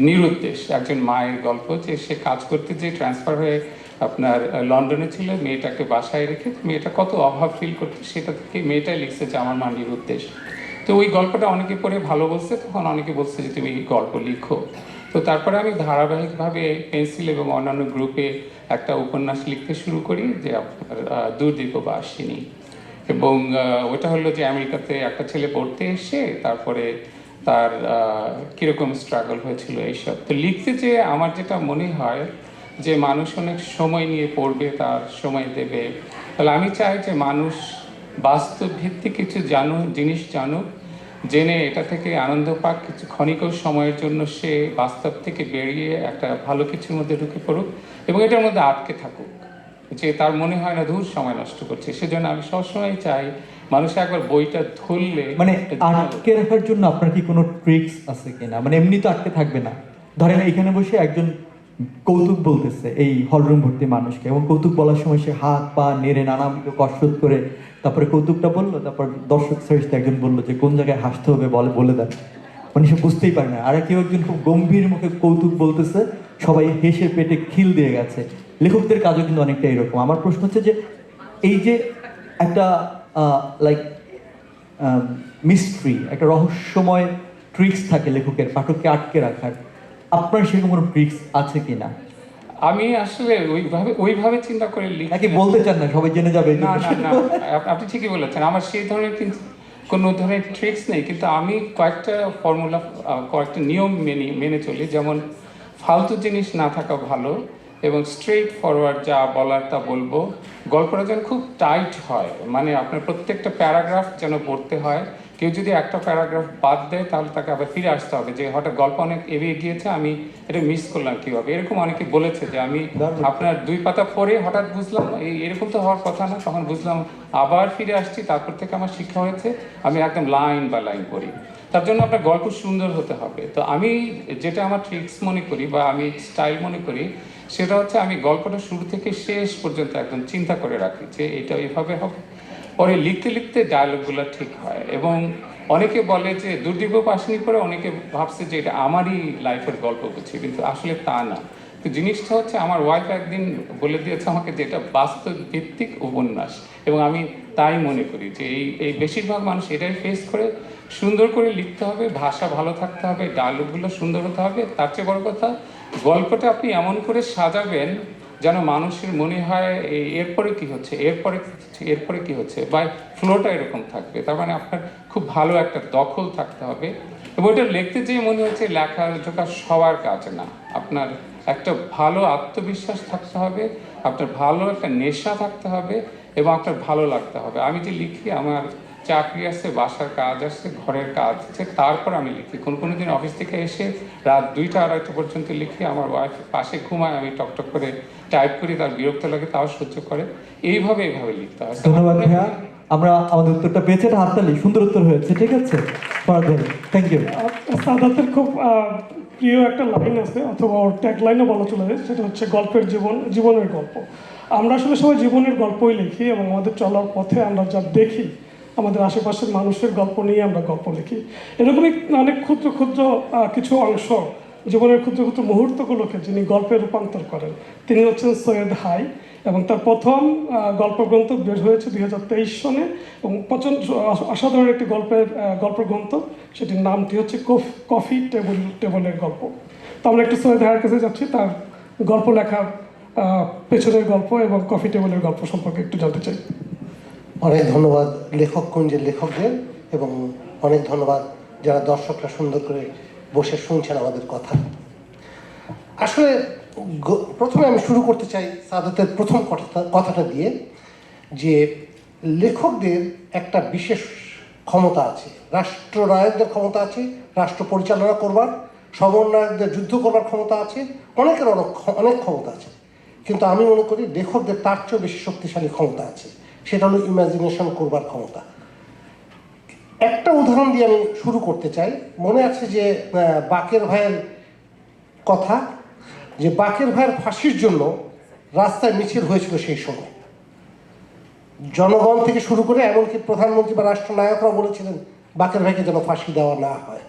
নিরুদ্দেশ, একজন মায়ের গল্প, যে সে কাজ করতে যে ট্রান্সফার হয়ে আপনার লন্ডনে ছিল, মেয়েটাকে বাসায় রেখে মেয়েটা কত অভাব ফিল করতো, সেটা থেকে মেয়েটাই লিখছে যে আমার মা নিরুদ্দেশ। তো ওই গল্পটা অনেকে পড়ে ভালো বলছে, তখন অনেকে বলছে যে তুমি গল্প লিখো। তো তারপরে আমি ধারাবাহিকভাবে পেন্সিল এবং অন্যান্য গ্রুপে একটা উপন্যাস লিখতে শুরু করি, যে আপনার দূরদীপবাসিনী। এবং ওটা হলো যে আমেরিকাতে একটা ছেলে পড়তে এসে তারপরে তার কীরকম স্ট্রাগল হয়েছিল এইসব। তো লিখতে যে আমার যেটা মনে হয় যে মানুষ অনেক সময় নিয়ে পড়বে, তার সময় দেবে, তাহলে আমি চাই যে মানুষ বাস্তব ভিত্তিক কিছু জিনিস জানুক, জেনে এটা থেকে আনন্দ পাক, কিছু ক্ষণিক সময়ের জন্য সে বাস্তব থেকে বেরিয়ে একটা ভালো কিছুর মধ্যে ঢুকে পড়ুক এবং এটার মধ্যে আটকে থাকুক, যে তার মনে হয় না দূর সময় নষ্ট করছে। সেজন্য আমি সবসময় চাই মানুষ একবার বইটা ধরলে মানে আটকে রাখার জন্য আপনার কি কোনো ট্রিক্স আছে কিনা? মানে এমনি তো আটকে থাকবে না। ধরেন এইখানে বসে একজন কৌতুক বলতেছে এই হলরুম ভর্তি মানুষকে, এবং কৌতুক বলার সময় সে হাত পা নেড়ে নানা কসরত করে তারপরে কৌতুকটা বললো, তারপর দর্শক শ্রেষ্ঠ একজন বললো যে কোন জায়গায় হাসতে হবে বলে দেন, মানে সে বুঝতেই পারে না। আর কেউ একজন খুব গম্ভীর মুখে কৌতুক বলতেছে, সবাই হেসে পেটে খিল দিয়ে গেছে। লেখকদের কাজও কিন্তু অনেকটা এরকম। আমার প্রশ্ন হচ্ছে যে এই যে একটা লাইক মিস্ট্রি, একটা রহস্যময় ট্রিক্স থাকে লেখকের পাঠককে আটকে রাখার, আপনার সেরকম কোনো ট্রিক্স আছে কিনা? আমি আসলে ওইভাবে চিন্তা করে লিখি নাকি বলতে চান না সবাই জেনে যাবে? না না না, আপনি ঠিকই বলেছেন। আমার সেই ধরনের কিন্তু কোনো ধরনের ট্রিক্স নেই, কিন্তু আমি কয়েকটা ফর্মুলা, কয়েকটা নিয়ম মেনে চলি। যেমন ফালতু জিনিস না থাকা ভালো, এবং স্ট্রেট ফরওয়ার্ড যা বলার তা বলবো। গল্পটা যেন খুব টাইট হয়, মানে আপনার প্রত্যেকটা প্যারাগ্রাফ যেন পড়তে হয়। কেউ যদি একটা প্যারাগ্রাফ বাদ দেয় তাহলে তাকে আবার ফিরে আসতে হবে, যে হঠাৎ গল্প অনেক এগিয়ে গিয়েছে, আমি এটা মিস করলাম কীভাবে। এরকম অনেকে বলেছে যে আমি আপনার 2 পাতা পড়ে হঠাৎ বুঝলাম এরকম তো হওয়ার কথা না, তখন বুঝলাম, আবার ফিরে আসছি, তারপর থেকে আমার শিক্ষা হয়েছে আমি একদম লাইন বা লাইন পড়ি। তার জন্য আপনার গল্প সুন্দর হতে হবে। তো আমি যেটা আমার ট্রিক্স মনে করি বা আমি স্টাইল মনে করি, সেটা হচ্ছে আমি গল্পটা শুরু থেকে শেষ পর্যন্ত একদম চিন্তা করে রাখি যে এটা এভাবে হবে। পরে লিখতে লিখতে ডায়লগগুলো ঠিক হয়। এবং অনেকে বলে যে দুর্দীপ পাশনি পরে অনেকে ভাবছে যে এটা আমারই লাইফের গল্প বুঝছি, কিন্তু আসলে তা না। তো জিনিসটা হচ্ছে আমার ওয়াইফ একদিন বলে দিয়েছে আমাকে যে এটা বাস্তব ভিত্তিক উপন্যাস, এবং আমি তাই মনে করি যে এই বেশিরভাগ মানুষ এটাই ফেস করে। সুন্দর করে লিখতে হবে, ভাষা ভালো থাকতে হবে, ডায়লগগুলো সুন্দর হতে হবে। তার চেয়ে বড় কথা, গল্পটা আপনি এমন করে সাজাবেন যেন মানুষের মনে হয় এরপরে কি হচ্ছে, এরপরে কি হচ্ছে, বা ফ্লোটা এরকম থাকবে। তার মানে আপনার খুব ভালো একটা দখল থাকতে হবে। এবং এটা লিখতে যেয়ে মনে হচ্ছে লেখাটা সবার কাজ না। আপনার একটা ভালো আত্মবিশ্বাস থাকতে হবে, আপনার ভালো একটা নেশা থাকতে হবে, এবং আপনার ভালো লাগতে হবে। আমি যে লিখি, আমার চাকরি আছে, বাসার কাজ আছে, ঘরের কাজ আছে, তারপর আমি লিখি। কোনো দিন অফিস থেকে এসে রাত 2টা 2:30 পর্যন্ত লিখি। আমার ওয়াইফ পাশে ঘুমায়, আমি টকটক করে টাইপ করি, তার বিরক্ত লাগে, তাও সহ্য করে। এইভাবে লিখতে হয়। ধন্যবাদ ভাইয়া, আমরা আমাদের উত্তরটা পেয়েছি, এটা হাততালি, সুন্দর উত্তর হয়েছে। ঠিক আছে, থ্যাংক ইউ। সাদাতের খুব প্রিয় একটা লাইন আছে, অথবা ওর ট্যাগ লাইনও বলা চলে যায়, সেটা হচ্ছে গল্পের জীবনের গল্প। আমরা আসলে সবাই জীবনের গল্পই লিখি, এবং আমাদের চলার পথে আমরা যা দেখি, আমাদের আশেপাশের মানুষের গল্প নিয়ে আমরা গল্প লিখি। এরকমই অনেক ক্ষুদ্র ক্ষুদ্র কিছু অংশ জীবনের ক্ষুদ্র ক্ষুদ্র মুহূর্তগুলোকে যিনি গল্পে রূপান্তর করেন, তিনি হচ্ছেন সৈয়দ হাই। এবং তার প্রথম গল্পগ্রন্থ বের হয়েছে 2023 সনে, এবং প্রচণ্ড অসাধারণ একটি গল্পগ্রন্থ। সেটির নামটি হচ্ছে কফি টেবলের গল্প। তো আমরা একটু সৈয়দ হাইয়ের কাছে যাচ্ছি, তার গল্প লেখার পেছনের গল্প এবং কফি টেবলের গল্প সম্পর্কে একটু জানতে চাই। অনেক ধন্যবাদ লেখক কুঞ্জের লেখকদের, এবং অনেক ধন্যবাদ যারা দর্শকরা সুন্দর করে বসে শুনছেন আমাদের কথা। আসলে প্রথমে আমি শুরু করতে চাই সাদাতের প্রথম কথাটা দিয়ে, যে লেখকদের একটা বিশেষ ক্ষমতা আছে, রাষ্ট্রনায়কদের ক্ষমতা আছে রাষ্ট্র পরিচালনা করবার, সমন্বয়কদের যুদ্ধ করবার ক্ষমতা আছে, অনেকের অনেক ক্ষমতা আছে। কিন্তু আমি মনে করি লেখকদের তার চেয়েও বেশি শক্তিশালী ক্ষমতা আছে, সেটা হলো ইমাজিনেশন করবার ক্ষমতা। একটা উদাহরণ দিয়ে আমি শুরু করতে চাই। মনে আছে যে বাকের ভাইয়ের কথা, যে বাকের ভাইয়ের ফাঁসির জন্য রাস্তায় মিছিল হয়েছিল সেই সময়। জনগণ থেকে শুরু করে এমনকি প্রধানমন্ত্রী বা রাষ্ট্রনায়করাও বলেছিলেন বাকের ভাইকে যেন ফাঁসি দেওয়া না হয়।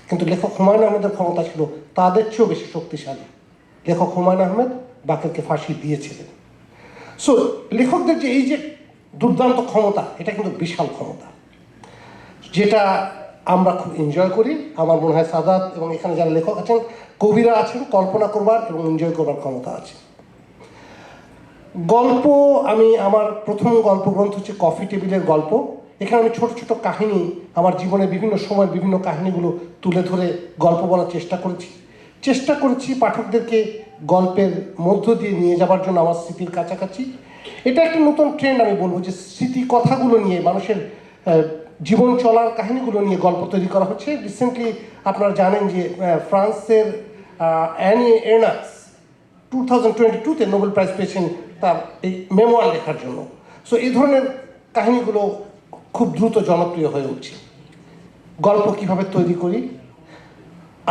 কিন্তু লেখক হুমায়ুন আহমেদের ক্ষমতা ছিল তাদের চেয়েও বেশি শক্তিশালী। লেখক হুমায়ুন আহমেদ বাকেরকে ফাঁসি দিয়েছিলেন। সো লেখকদের যে এই যে দুর্দান্ত ক্ষমতা, এটা কিন্তু বিশাল ক্ষমতা, যেটা আমরা খুব এনজয় করি। আমার মনে হয় সাদাত এবং এখানে যারা লেখক আছেন, কবিরা আছেন, কল্পনা করবার এবং এনজয় করবার ক্ষমতা আছে। গল্প, আমার প্রথম গল্পগ্রন্থ হচ্ছে কফি টেবিলের গল্প। এখানে আমি ছোট ছোট কাহিনী, আমার জীবনের বিভিন্ন সময়ের বিভিন্ন কাহিনীগুলো তুলে ধরে গল্প বলার চেষ্টা করেছি পাঠকদেরকে গল্পের মধ্য দিয়ে নিয়ে যাবার জন্য আমার স্মৃতির কাছাকাছি। এটা একটা নতুন ট্রেন্ড আমি বলবো, যে স্মৃতি কথাগুলো নিয়ে মানুষের জীবন চলার কাহিনীগুলো নিয়ে গল্প তৈরি করা হচ্ছে। রিসেন্টলি আপনারা জানেন যে ফ্রান্সের অ্যানি এর্নাক্স 2022-তে নোবেল প্রাইজ পেয়েছেন তার এই মেমোয়ার লেখার জন্য। সো এই ধরনের কাহিনীগুলো খুব দ্রুত জনপ্রিয় হয়ে উঠছে। গল্প কিভাবে তৈরি করি,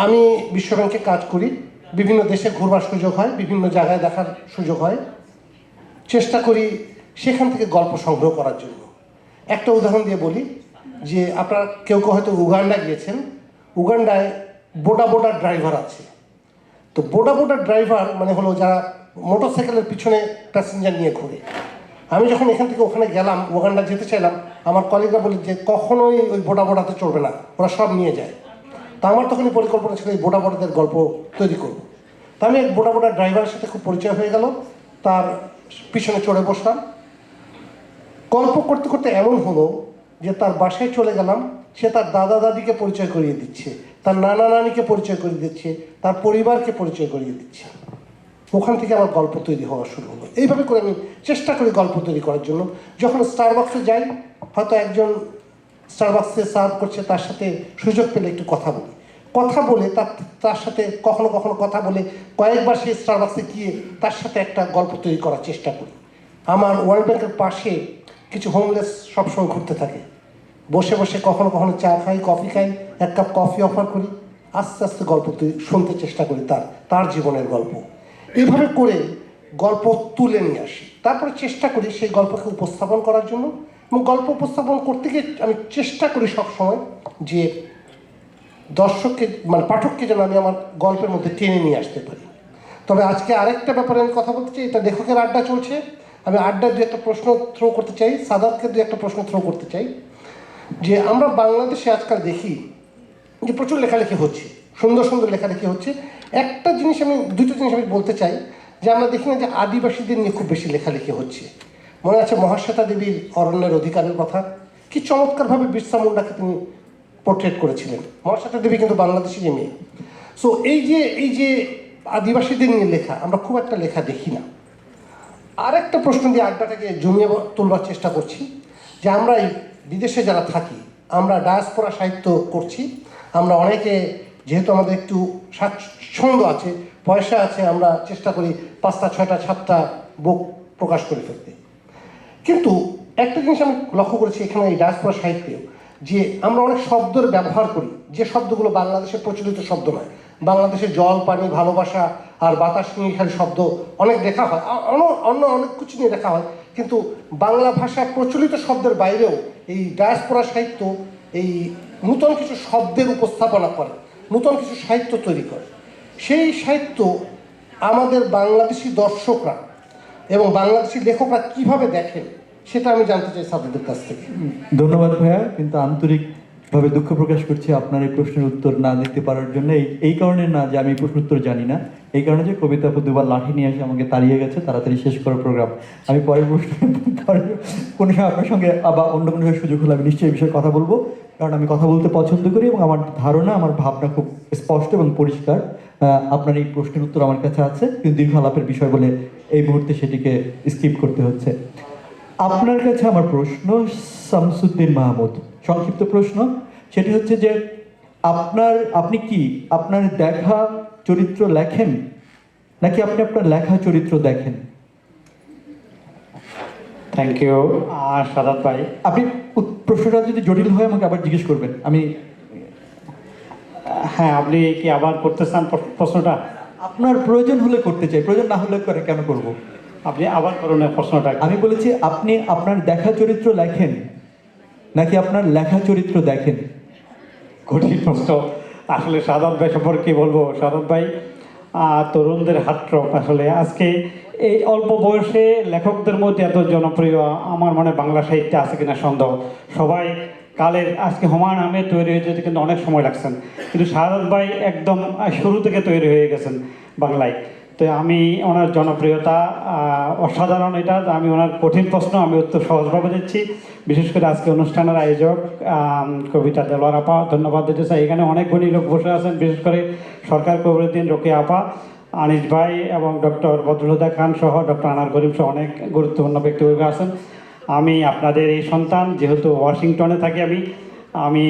আমি বিশ্বব্যাংকে কাজ করি, বিভিন্ন দেশে ঘুরবার সুযোগ হয়, বিভিন্ন জায়গায় দেখার সুযোগ হয়, চেষ্টা করি সেখান থেকে গল্প সংগ্রহ করার জন্য। একটা উদাহরণ দিয়ে বলি যে আপনারা কেউ কেউ হয়তো উগান্ডা গিয়েছেন। উগান্ডায় বোডা বোডা ড্রাইভার আছে। তো বোডা বোডা ড্রাইভার মানে হলো যারা মোটরসাইকেলের পিছনে প্যাসেঞ্জার নিয়ে ঘুরে। আমি যখন এখান থেকে ওখানে গেলাম, উগান্ডা যেতে চাইলাম, আমার কলিগরা বলে যে কখনোই ওই বোডা বোডাতে চড়বে না, ওরা সব নিয়ে যায়। তা আমার তখনই পরিকল্পনা ছিল এই বোডা বোডাদের গল্প তৈরি করব। তা আমি এক বোডা বোডা ড্রাইভারের সাথে খুব পরিচয় হয়ে গেল, তার পিছনে চড়ে বসলাম। গল্প করতে করতে এমন হলো যে তার বাসায় চলে গেলাম, সে তার দাদা দাদিকে পরিচয় করিয়ে দিচ্ছে, তার নানা নানিকে পরিচয় করিয়ে দিচ্ছে, তার পরিবারকে পরিচয় করিয়ে দিচ্ছে। ওখান থেকে আমার গল্প তৈরি হওয়া শুরু হলো। এইভাবে করে আমি চেষ্টা করি গল্প তৈরি করার জন্য। যখন স্টারবাক্সে যাই, হয়তো একজন স্টারবাক্সে সার্ভ করছে, তার সাথে সুযোগ পেলে একটু কথা বলি, কথা বলে তার সাথে কখনো কখনো কথা বলে কয়েকবার সেই স্টারবাক্সে গিয়ে তার সাথে একটা গল্প তৈরি করার চেষ্টা করি। আমার ওয়ার্ল্ড ব্যাংকের পাশে কিছু হোমলেস সবসময় ঘুরতে থাকে, বসে বসে কখনো কখনো চা খাই, কফি খাই, এক কাপ কফি অফার করি, আস্তে আস্তে গল্প শুনতে চেষ্টা করি তার জীবনের গল্প। এইভাবে করে গল্প তুলে নিয়ে আসি, তারপরে চেষ্টা করি সেই গল্পকে উপস্থাপন করার জন্য। এবং গল্প উপস্থাপন করতে গিয়ে আমি চেষ্টা করি সবসময় যে দর্শককে মানে পাঠককে যেন আমি আমার গল্পের মধ্যে টেনে নিয়ে আসতে পারি। তবে আজকে আরেকটা ব্যাপারে আমি কথা বলতে চাই, এটা লেখকের আড্ডা চলছে, আমি আড্ডায় দু একটা প্রশ্ন থ্রো করতে চাই, সাদাতকে দু একটা প্রশ্ন থ্রো করতে চাই। যে আমরা বাংলাদেশে আজকাল দেখি যে প্রচুর লেখালেখি হচ্ছে, সুন্দর সুন্দর লেখালেখি হচ্ছে। একটা জিনিস দুটো জিনিস আমি বলতে চাই, যে আমরা দেখি না যে আদিবাসীদের নিয়ে খুব বেশি লেখালেখি হচ্ছে। মনে আছে মহাশ্বেতা দেবীর অরণ্যের অধিকারের কথা, কি চমৎকারভাবে বিরসা মুন্ডাকে তিনি পোর্ট্রেট করেছিলেন। মহাশ্বেতা দেবী কিন্তু বাংলাদেশি মেয়ে। সো এই যে আদিবাসীদের নিয়ে লেখা, আমরা খুব একটা লেখা দেখি না। আর একটা প্রশ্ন দিয়ে আড্ডাটাকে জমিয়ে তুলবার চেষ্টা করছি, যে আমরা এই বিদেশে যারা থাকি, আমরা ডায়াসপোরা সাহিত্য করছি, আমরা অনেকে যেহেতু আমাদের একটু স্বাচ্ছন্দ্য আছে, পয়সা আছে, আমরা চেষ্টা করি 5টা 6টা 7টা বুক প্রকাশ করে ফেলতে। কিন্তু একটা জিনিস আমি লক্ষ্য করেছি এখানে এই ডায়াসপোরা সাহিত্যে, যে আমরা অনেক শব্দের ব্যবহার করি যে শব্দগুলো বাংলাদেশের প্রচলিত শব্দ নয়। বাংলাদেশে জল, পানি, ভালোবাসা আর বাতাস নিয়ে খালি শব্দ অনেক লেখা হয়, অন্য অনেক কিছু নিয়ে লেখা হয়, কিন্তু বাংলা ভাষার প্রচলিত শব্দের বাইরেও এই ডায়াসপোরা সাহিত্য এই নূতন কিছু শব্দের উপস্থাপনা করে, নূতন কিছু সাহিত্য তৈরি করে। সেই সাহিত্য আমাদের বাংলাদেশি দর্শকরা এবং বাংলাদেশি লেখকরা কিভাবে দেখেন, সেটা আমি জানতে চাই সাদাতের কাছ থেকে। ধন্যবাদ ভাইয়া, কিন্তু আন্তরিকভাবে দুঃখ প্রকাশ করছি আপনার এই প্রশ্নের উত্তর না দিতে পারার জন্য। এই কারণে না যে আমি প্রশ্ন উত্তর জানি না, এই কারণে যে কবিতা আপু দুবার লাঠি নিয়ে এসে আমাকে তাড়িয়ে গেছে, তাড়াতাড়ি শেষ করার প্রোগ্রাম। আমি পরের প্রশ্ন কোনো সময় আপনার সঙ্গে আবার অন্য কোনো সুযোগ হলে আমি নিশ্চয়ই এই বিষয়ে কথা বলবো, কারণ আমি কথা বলতে পছন্দ করি এবং আমার ধারণা, আমার ভাবনা খুব স্পষ্ট এবং পরিষ্কার। আপনার এই প্রশ্নের উত্তর আমার কাছে আছে, কিন্তু দীর্ঘ আলাপের বিষয় বলে এই মুহূর্তে সেটিকে স্কিপ করতে হচ্ছে। আপনার কাছে আমার প্রশ্ন, শামসুদ্দিন মাহমুদ, সংক্ষিপ্ত প্রশ্ন, সেটি হচ্ছে যে আপনি কি আপনার দেখা চরিত্র লেখেন, নাকি আপনি আপনার লেখা চরিত্র দেখেন? থ্যাংক ইউ সাদাত ভাই। আপনি প্রশ্নটা যদি জটিল হয় আমাকে আবার জিজ্ঞেস করবেন। হ্যাঁ, আপনি কি আবার করতে চান প্রশ্নটা? আপনার প্রয়োজন হলে করতে চাই, প্রয়োজন না হলে কেন করব? আপনি আবার করুন প্রশ্নটা। আমি বলেছি আপনি আপনার দেখা চরিত্র লেখেন, নাকি আপনার লেখা চরিত্র দেখেন? কঠিন প্রশ্ন আসলে। সাদাত ভাই সম্পর্কে বলবো, সাদাত ভাই তরুণদের হাতরক। আসলে আজকে এই অল্প বয়সে লেখকদের মধ্যে এত জনপ্রিয় আমার মনে বাংলা সাহিত্যে আছে কিনা সন্দেহ। সবাই কালের আজকে হুমায়ুন আহমেদ তৈরি হয়ে যেতে কিন্তু অনেক সময় লাগছেন, কিন্তু সাদাত ভাই একদম শুরু থেকে তৈরি হয়ে গেছেন বাংলায়। তো আমি ওনার জনপ্রিয়তা অসাধারণ, এটা আমি ওনার কঠিন প্রশ্ন আমি উত্তর সহজভাবে দিচ্ছি। বিশেষ করে আজকে অনুষ্ঠানের আয়োজক কবিতা দেলোয়ার আপা, ধন্যবাদ দিতে চাই। এখানে অনেক গুণী লোক বসে আছেন, বিশেষ করে সরকার কবিরউদ্দিন, রোকেয়া আপা, আনিস ভাই এবং ডক্টর বদরুল হুদা খান সহ ডক্টর আনার করিম সহ অনেক গুরুত্বপূর্ণ ব্যক্তিবর্গ আছেন। আমি আপনাদের এই সন্তান, যেহেতু ওয়াশিংটনে থাকি আমি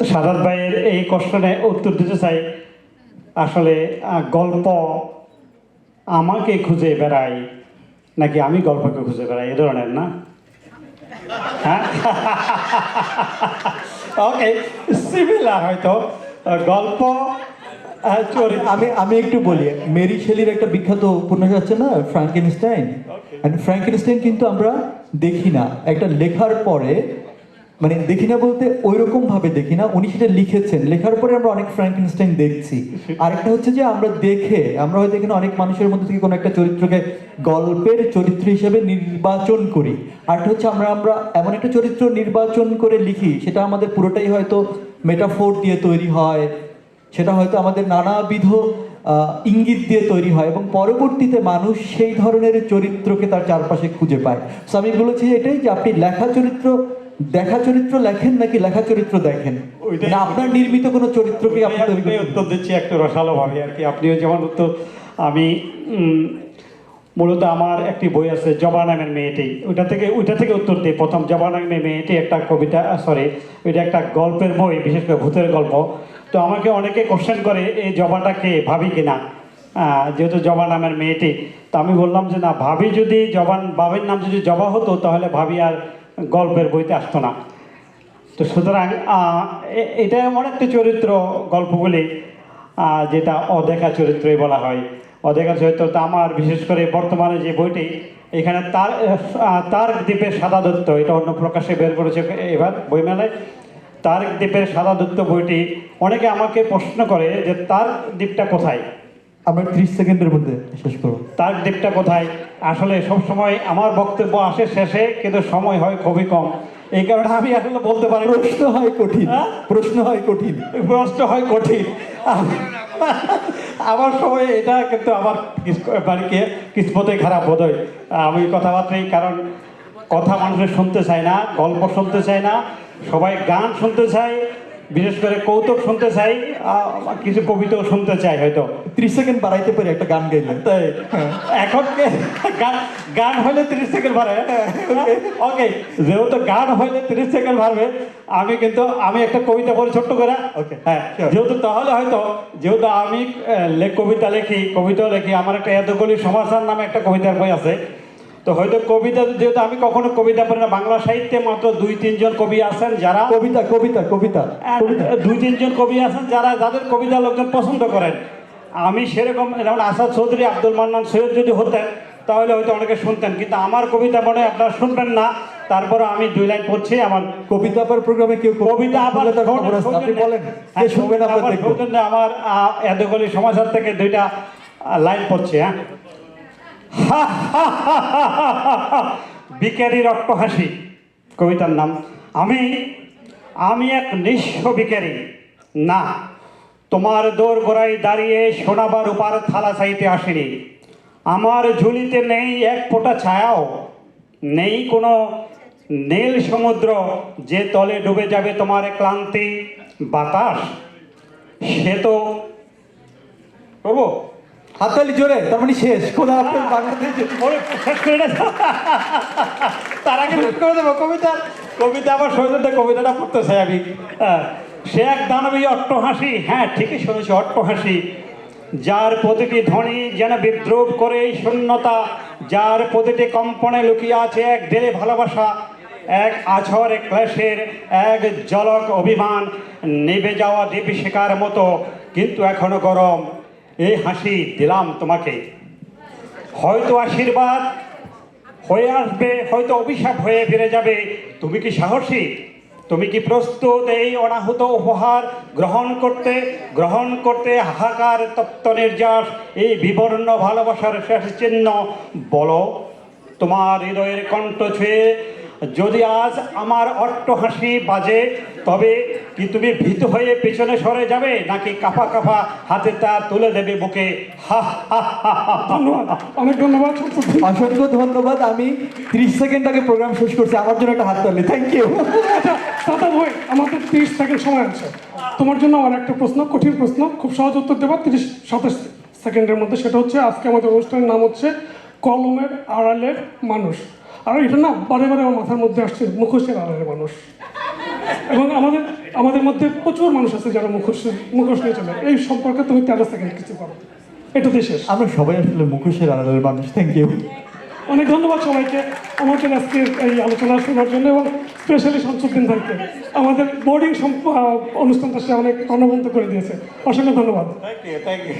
সাদাত ভাইয়ের এই কোশ্চেনে উত্তর দিতে চাই। আসলে গল্প আমাকে খুঁজে বেড়াই নাকি আমি গল্পকে খুঁজে বেড়াই, এ ধরনের না? হ্যাঁ, ওকে, সিমিলার হয়তো গল্প আমি একটু বলি, মেরি শেলির একটা বিখ্যাত উপন্যাস আছে না, ফ্র্যাঙ্কেনস্টাইন। ফ্র্যাঙ্কেনস্টাইন কিন্তু আমরা দেখি না, একটা লেখার পরে, মানে দেখি না বলতে ওই রকম ভাবে দেখি না, উনি সেটা লিখেছেন, লেখার পরে আমরা অনেক ফ্র্যাঙ্কেনস্টাইন দেখছি। আরেকটা হচ্ছে যে আমরা হয়তো এখানে অনেক মানুষের মধ্যে থেকে কোনো একটা চরিত্রকে গল্পের চরিত্র হিসেবে নির্বাচন করি, আরেকটা হচ্ছে আমরা এমন একটা চরিত্র নির্বাচন করে লিখি, সেটা আমাদের পুরোটাই হয়তো মেটাফোর দিয়ে তৈরি হয়, সেটা হয়তো আমাদের নানাবিধ ইঙ্গিত দিয়ে তৈরি হয়, এবং পরবর্তীতে মানুষ সেই ধরনের চরিত্রকে তার চারপাশে খুঁজে পায়। সো আমি বলেছি এটাই যে আপনি দেখা চরিত্র লেখেন নাকি লেখা চরিত্র দেখেন, না আপনার নির্মিত কোনো চরিত্রকে আপনি তৈরি আমি উত্তর দিচ্ছি একটু রসালোভাবে আর কি, আপনিও যেমন উত্তর। আমি মূলত আমার একটি বই আছে জবা নামের মেয়েটি, ওইটা থেকে উত্তর দিই। প্রথম জবা নামের মেয়েটি একটা কবিতা, ওইটা একটা গল্পের বই, বিশেষ করে ভূতের গল্প। তো আমাকে অনেকে কোশ্চেন করে এই জবাটা কে, ভাবি কিনা, যেহেতু জবা নামের মেয়েটি। তো আমি বললাম যে না, ভাবির নাম যদি জবা হতো তাহলে ভাবি আর গল্পের বইতে আসতো না। তো সুতরাং এটা এমন একটা চরিত্র গল্পগুলি যেটা অদেখা চরিত্রই বলা হয়। অদেখা চরিত্র তো আমার, বিশেষ করে বর্তমানে যে বইটি এখানে তার্ক দ্বীপের সাদা দত্ত, এটা অন্য প্রকাশে বের করেছে এবার বইমেলায়। তার্ক দ্বীপের সাদা দত্ত বইটি, অনেকে আমাকে প্রশ্ন করে যে তার্ক দ্বীপটা কোথায়। আমরা 30 সেকেন্ডের মধ্যে শেষ করব। তার্ক দ্বীপটা কোথায়? আসলে সবসময় আমার বক্তব্য আসে শেষে, কিন্তু সময় হয় খুবই কম, এই কারণে আমি আসলে বলতে পারি। প্রশ্ন হয় কঠিন। আমার সময় এটা, কিন্তু আমার বাড়িকে কিসমতে খারাপ বোধ হয়। আমি কথাবার্তাই, কারণ কথা মানুষের শুনতে চায় না, গল্প শুনতে চায় না, সবাই গান শুনতে চায়, বিশেষ করে কৌতুক শুনতে চাই, কিছু কবিতাও শুনতে চাই। হয়তো 30 সেকেন্ড বাড়াইতে পারি একটা গান গাইলে, তাই এখন গান হলে 30 সেকেন্ড বাড়ে। ওকে, যেহেতু গান হলে 30 সেকেন্ড বাড়বে, আমি একটা কবিতা বলি ছোট্ট করে। ওকে, হ্যাঁ, যেহেতু আমি কবিতাও লেখি, আমার একটা এতগুলি সমাচার নামে একটা কবিতার বই আছে। তো হয়তো কবিতা, যেহেতু আমি কখনো কবিতা পড়ি না, বাংলা সাহিত্যে মাত্র 2-3 জন কবি আছেন যারা কবিতা 2-3 জন কবি আছেন যাদের কবিতা লোকজন পছন্দ করেন। আমি সেরকম, যেমন আসাদ চৌধুরী, আব্দুল মান্নান, সৈয়দ যদি হতেন তাহলে হয়তো অনেকে শুনতেন, কিন্তু আমার কবিতা মনে হয় আপনারা শুনবেন না। তারপরে আমি 2 লাইন পড়ছি। আমার কবিতা আবার প্রোগ্রামে কেউ কবিতা আবার আপনি বলেন, কে শুনবেন আমরা দেখব। আমার এতগুলি সমাচার থেকে 2টা লাইন পড়ছি। হ্যাঁ, ভিখারির অট্টহাসি কবিতার নাম। আমি এক নিঃস্ব ভিখারি, না তোমার দোর গোড়ায় দাঁড়িয়ে শোনাবার উপার থালা চাইতে আসিনি। আমার ঝুলিতে নেই এক ফোঁটা ছায়াও, নেই কোনো নীল সমুদ্র যে তলে ডুবে যাবে তোমার ক্লান্তি বাতাস। সে তো প্রভু হাততালি জোরে, তার মানে শেষ। খোদা আপনার বাংলাদেশে শেষ করে তার আগে শেষ করে দেবো কবিতা আবার সৌজন্য কবিতাটা পড়তে চাই আমি। সে এক দানবী অট্টহাসি, হ্যাঁ ঠিকই শুনেছি, অট্টহাসি, যার প্রতিটি ধ্বনি যেন বিদ্রুপ করে এই শূন্যতা, যার প্রতিটি কম্পনে লুকিয়ে আছে এক ঢেলে ভালোবাসা, এক আছর ক্লেশের এক জলক অভিমান, নিভে যাওয়া দীপশিখার মতো কিন্তু এখনো গরম। এই হাসি দিলাম তোমাকে, হয়তো আশীর্বাদ হয়ে আসবে, হয়তো অভিশাপ হয়ে ফিরে যাবে। তুমি কি সাহসী? তুমি কি প্রস্তুত এই অনাহুত উপহার গ্রহণ করতে হাহাকার তপ্ত নির্যাস, এই বিবর্ণ ভালোবাসার শেষ চিহ্ন? বলো, তোমার হৃদয়ের কণ্ঠ ছুঁয়ে যদি আজ আমার অট্টহাসি বাজে, তবে কি তুমি ভীত হয়ে পেছনে সরে যাবে, নাকি কাঁপা কাঁপা হাতে তা তুলে দেবে বুকে? ধন্যবাদ, অনেক ধন্যবাদ, অসংখ্য ধন্যবাদ। আমি 30 সেকেন্ড আগে প্রোগ্রাম শেষ করছি, আমার জন্য একটা হাততালি। Thank you. আচ্ছা দাদা ভাই, আমাদের 30 সেকেন্ড সময় আছে, তোমার জন্য আমার একটা প্রশ্ন, কঠিন প্রশ্ন, খুব সহজ উত্তর দেবা 30-27 সেকেন্ডের মধ্যে। সেটা হচ্ছে, আজকে আমাদের অনুষ্ঠানের নাম হচ্ছে কলমের আড়ালের মানুষ। আর এটা না বারে বারে আমার মাথার মধ্যে আসছে, মুখোশের আড়ালের মানুষ। এবং আমাদের মধ্যে প্রচুর মানুষ আছে যারা মুখোশ নিয়ে চলে। এই সম্পর্কে তুমি 13 সেকেন্ড কিছু করো, এটাতেই শেষ। আমরা সবাই আসলে মুখোশের আড়ালের মানুষ। Thank you. অনেক ধন্যবাদ সবাইকে আমাদের আজকের এই আলোচনা শোনার জন্য, এবং স্পেশালি শামসুদ্দিন ভাইকে আমাদের বোর্ডিং অনুষ্ঠানটা সে অনেক প্রাণবন্ত করে দিয়েছে। অসংখ্য ধন্যবাদ। Thank you.